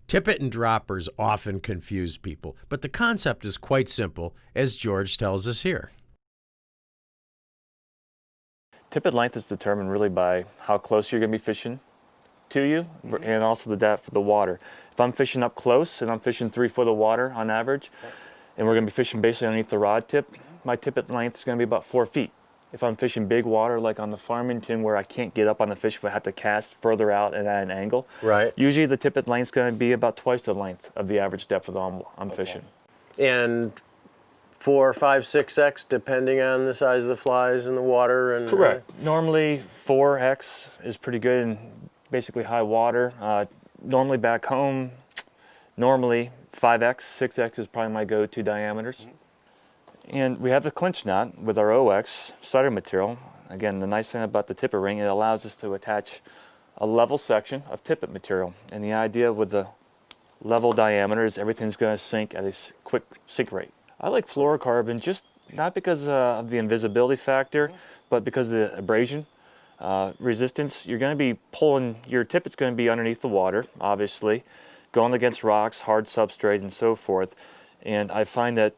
Tippet and droppers often confuse people, but the concept is quite simple, as George tells us here. Tippet length is determined really by how close you're going to be fishing to you, and also the depth of the water. If I'm fishing up close and I'm fishing 3 foot of water on average, and we're going to be fishing basically underneath the rod tip, my tippet length is going to be about 4 feet. If I'm fishing big water like on the Farmington where I can't get up on the fish, but I have to cast further out and at an angle, usually the tippet length is going to be about twice the length of the average depth of the I'm fishing. And 4, 5, 6x depending on the size of the flies in the water? And correct. Normally 4x is pretty good in basically high water. Normally back home, normally 5x, 6x is probably my go-to diameters. And we have the clinch knot with our OX solder material. Again, the nice thing about the tippet ring, it allows us to attach a level section of tippet material. And the idea with the level diameter is everything's going to sink at a quick sink rate. I like fluorocarbon just not because of the invisibility factor, but because of the abrasion resistance. You're going to be pulling, your tippet's going to be underneath the water, obviously, going against rocks, hard substrate, and so forth. And I find that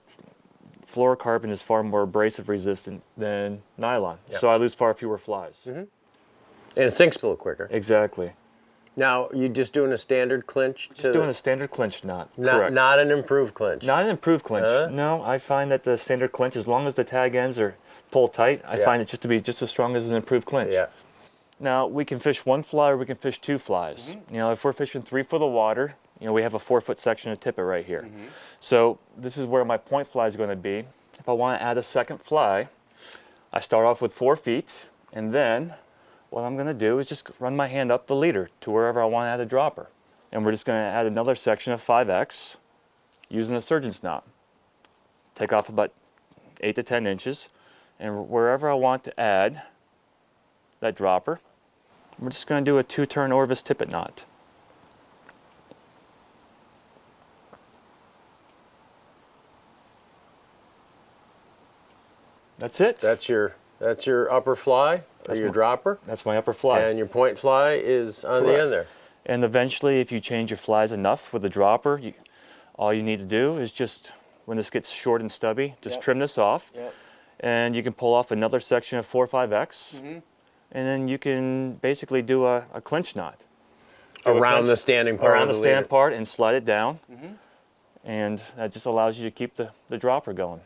fluorocarbon is far more abrasive resistant than nylon, so I lose far fewer flies. And it sinks a little quicker. Exactly. Now, you just doing a standard clinch? Just doing a standard clinch knot. Not an improved clinch? Not an improved clinch. No, I find that the standard clinch, as long as the tag ends are pulled tight, I find it just to be just as strong as an improved clinch. Now, we can fish 1 fly or we can fish 2 flies. You know, if we're fishing 3 foot of water, you know, we have a 4 foot section of tippet right here. So this is where my point fly is going to be. If I want to add a second fly, I start off with 4 feet, and then what I'm going to do is just run my hand up the leader to wherever I want to add a dropper. And we're just going to add another section of 5X using a surgeon's knot. Take off about 8 to 10 inches, and wherever I want to add that dropper, we're just going to do a 2-turn Orvis tippet knot. That's it. That's your upper fly, or your dropper? That's my upper fly. And your point fly is on the end there. And eventually, if you change your flies enough with the dropper, all you need to do is just, when this gets short and stubby, just trim this off. And you can pull off another section of 4 or 5X. And then you can basically do a clinch knot. Around the standing part around the stand part and slide it down. And that just allows you to keep the dropper going.